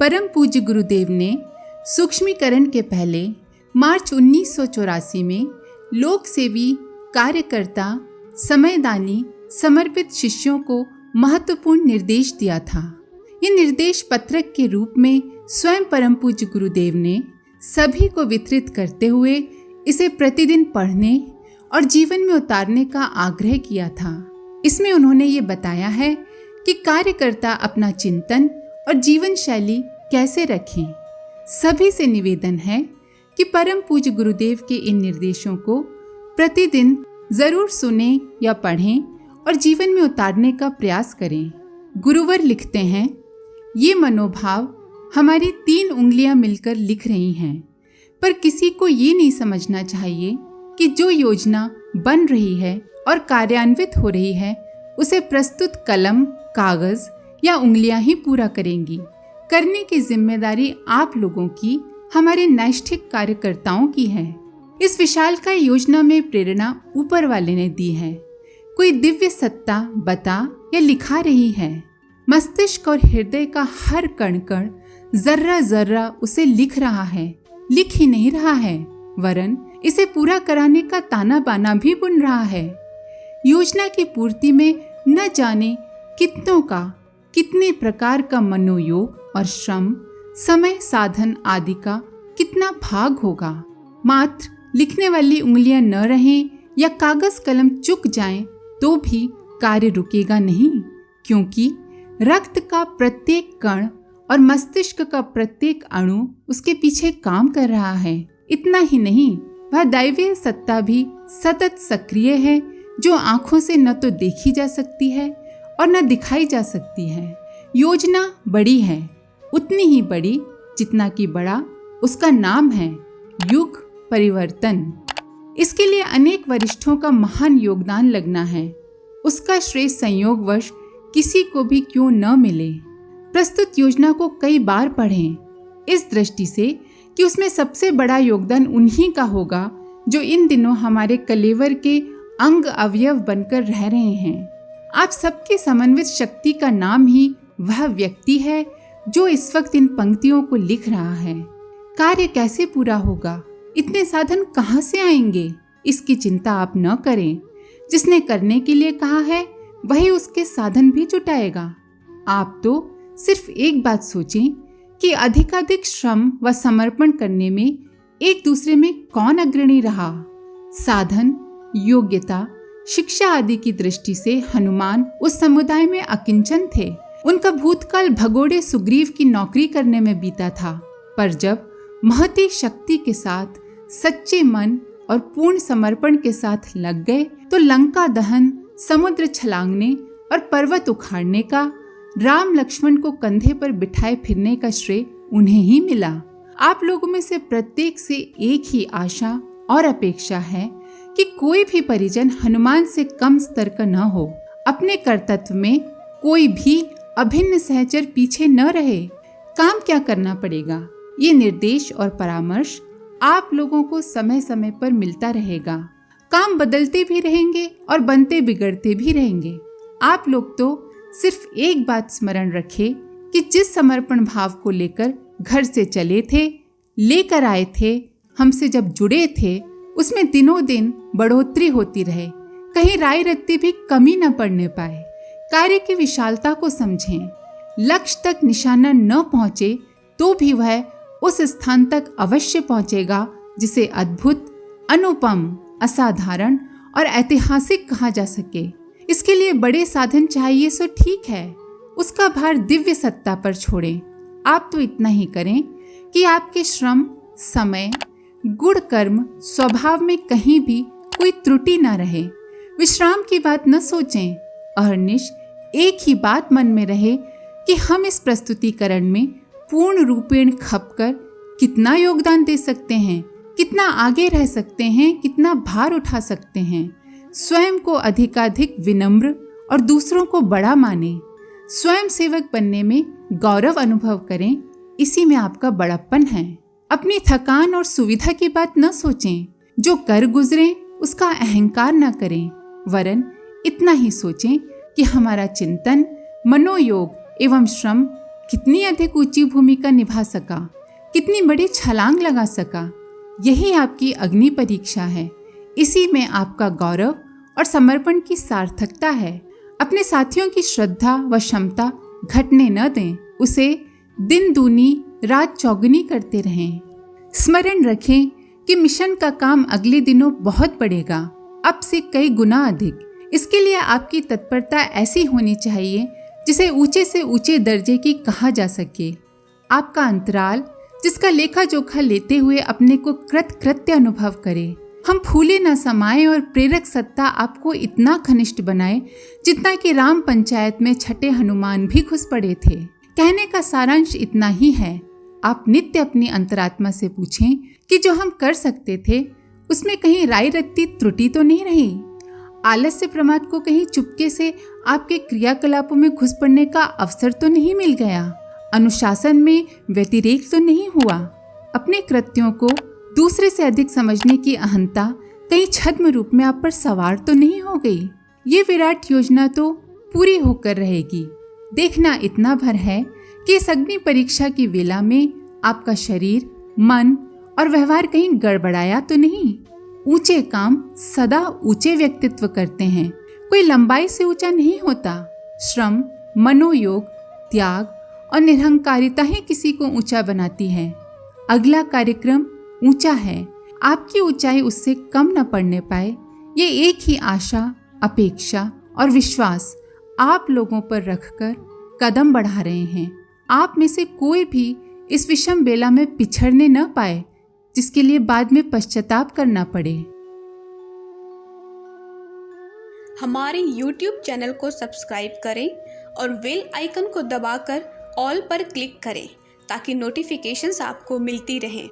परम पूज्य गुरुदेव ने सूक्ष्मीकरण के पहले मार्च 1984 में लोक सेवी, कार्यकर्ता, समयदानी, समर्पित शिष्यों को महत्वपूर्ण निर्देश दिया था। ये निर्देश पत्रक के रूप में स्वयं परम पूज्य गुरुदेव ने सभी को वितरित करते हुए इसे प्रतिदिन पढ़ने और जीवन में उतारने का आग्रह किया था। इसमें उन्होंने ये बताया है कि कार्यकर्ता अपना चिंतन और जीवन शैली कैसे रखें। सभी से निवेदन है कि परम पूज्य गुरुदेव के इन निर्देशों को प्रतिदिन जरूर सुनें या पढ़ें और जीवन में उतारने का प्रयास करें। गुरुवर लिखते हैं, ये मनोभाव हमारी 3 उंगलियां मिलकर लिख रही हैं, पर किसी को ये नहीं समझना चाहिए कि जो योजना बन रही है और कार्यान्वित हो रही है उसे प्रस्तुत कलम, कागज या उंगलियां ही पूरा करेंगी। करने की जिम्मेदारी आप लोगों की, हमारे नैष्ठिक कार्यकर्ताओं की है। इस विशालकाय योजना में प्रेरणा ऊपर वाले ने दी है। कोई दिव्य सत्ता बता या लिखा रही है। मस्तिष्क और हृदय का हर कण कण, जर्रा जर्रा उसे लिख रहा है। लिख ही नहीं रहा है, वरन इसे पूरा कराने का ताना बाना भी बुन रहा है। योजना की पूर्ति में न जाने कितनों का, कितने प्रकार का मनोयोग और श्रम, समय, साधन आदि का कितना भाग होगा। मात्र लिखने वाली उंगलियां न रहें या कागज कलम चुक जाएं तो भी कार्य रुकेगा नहीं, क्योंकि रक्त का प्रत्येक कण और मस्तिष्क का प्रत्येक अणु उसके पीछे काम कर रहा है। इतना ही नहीं, वह दैवीय सत्ता भी सतत सक्रिय है, जो आंखों से न तो देखी जा सकती है और न दिखाई जा सकती है। योजना बड़ी है, उतनी ही बड़ी जितना कि बड़ा उसका नाम है, युग परिवर्तन। इसके लिए अनेक वरिष्ठों का महान योगदान लगना है। उसका श्रेय संयोगवश किसी को भी क्यों न मिले। प्रस्तुत योजना को कई बार पढ़ें, इस दृष्टि से कि उसमें सबसे बड़ा योगदान उन्हीं का होगा जो इन दिनों हमारे कलेवर के अंग अवयव बनकर रह रहे हैं। आप सबकी समन्वित शक्ति का नाम ही वह व्यक्ति है जो इस वक्त इन पंक्तियों को लिख रहा है। कार्य कैसे पूरा होगा, इतने साधन कहाँ से आएंगे, इसकी चिंता आप न करें। जिसने करने के लिए कहा है वही उसके साधन भी जुटाएगा। आप तो सिर्फ एक बात सोचें कि अधिकाधिक श्रम व समर्पण करने में एक दूसरे में कौन अग्रणी रहा। साधन, योग्यता, शिक्षा आदि की दृष्टि से हनुमान उस समुदाय में अकिंचन थे। उनका भूतकाल भगोड़े सुग्रीव की नौकरी करने में बीता था, पर जब महती शक्ति के साथ, सच्चे मन और पूर्ण समर्पण के साथ लग गए तो लंका दहन, समुद्र छलांगने और पर्वत उखाड़ने का, राम लक्ष्मण को कंधे पर बिठाए फिरने का श्रेय उन्हें ही मिला। आप लोगों में से प्रत्येक से एक ही आशा और अपेक्षा है कि कोई भी परिजन हनुमान से कम स्तर का न हो। अपने कर्तव्य में कोई भी अभिन्न सहचर पीछे न रहे। काम क्या करना पड़ेगा, ये निर्देश और परामर्श आप लोगों को समय समय पर मिलता रहेगा। काम बदलते भी रहेंगे और बनते बिगड़ते भी रहेंगे। आप लोग तो सिर्फ एक बात स्मरण रखें कि जिस समर्पण भाव को लेकर घर से चले थे, लेकर आए थे, हमसे जब जुड़े थे, उसमें दिनों दिन बढ़ोतरी होती रहे, कहीं राय रत्ती भी कमी न पड़ने पाए। कार्य की विशालता को समझें। लक्ष्य तक निशाना न पहुंचे तो भी वह उस स्थान तक अवश्य पहुंचेगा जिसे अद्भुत, अनुपम, असाधारण और ऐतिहासिक कहा जा सके। इसके लिए बड़े साधन चाहिए सो ठीक है, उसका भार दिव्य सत्ता पर छोड़ें। आप तो इतना ही करें कि आपके श्रम, समय, गुण, कर्म, स्वभाव में कहीं भी कोई त्रुटि न रहे। विश्राम की बात न सोचें। अहर्निश एक ही बात मन में रहे कि हम इस प्रस्तुतिकरण में पूर्ण रूपेण खपकर कितना योगदान दे सकते हैं, कितना आगे रह सकते हैं, कितना भार उठा सकते हैं। स्वयं को अधिकाधिक विनम्र और दूसरों को बड़ा माने। स्वयं सेवक बनने में गौरव अनुभव करें, इसी में आपका बड़प्पन है। अपनी थकान और सुविधा की बात न सोचें। जो कर गुजरे उसका अहंकार न करें, वरन इतना ही सोचें कि हमारा चिंतन, मनोयोग एवं श्रम कितनी अधिक ऊंची भूमिका निभा सका, कितनी बड़ी छलांग लगा सका। यही आपकी अग्नि परीक्षा है। इसी में आपका गौरव और समर्पण की सार्थकता है। अपने साथियों की श्रद्धा व क्षमता घटने न दें, उसे दिन दूनी रात चौगुनी करते रहें। स्मरण रखें कि मिशन का काम अगले दिनों बहुत बढ़ेगा, अब से कई गुना अधिक। इसके लिए आपकी तत्परता ऐसी होनी चाहिए जिसे ऊंचे से ऊंचे दर्जे की कहा जा सके। आपका अंतराल जिसका लेखा जोखा लेते हुए अपने को कृत्य अनुभव करे। हम फूले न समाये और प्रेरक सत्ता आपको इतना घनिष्ठ बनाए जितना कि राम पंचायत में छठे हनुमान भी घुस पड़े थे। कहने का सारांश इतना ही है, आप नित्य अपनी अंतरात्मा से पूछें कि जो हम कर सकते थे उसमें कहीं राय रत्ती त्रुटि तो नहीं रही। आलस्य प्रमाद को कहीं चुपके से आपके क्रियाकलापों में घुस पड़ने का अवसर तो नहीं मिल गया। अनुशासन में व्यतिरेक तो नहीं हुआ। अपने कृत्यों को दूसरे से अधिक समझने की अहंता कहीं छद्म रूप में आप पर सवार तो नहीं हो गई। ये विराट योजना तो पूरी होकर रहेगी। देखना इतना भर है कि इस अग्नि परीक्षा की वेला में आपका शरीर, मन और व्यवहार कहीं गड़बड़ाया तो नहीं। ऊंचे काम सदा ऊंचे व्यक्तित्व करते हैं। कोई लंबाई से ऊंचा नहीं होता। श्रम, मनोयोग, त्याग और निरहंकारिता ही किसी को ऊंचा बनाती है। अगला कार्यक्रम ऊंचा है। आपकी ऊंचाई उससे कम न पड़ने पाए, ये एक ही आशा, अपेक्षा और विश्वास आप लोगों पर रखकर कदम बढ़ा रहे हैं। आप में से कोई भी इस विषम बेला में पिछड़ने न पाए जिसके लिए बाद में पश्चाताप करना पड़े। हमारे YouTube चैनल को सब्सक्राइब करें और बेल आइकन को दबाकर ऑल पर क्लिक करें ताकि नोटिफिकेशंस आपको मिलती रहें।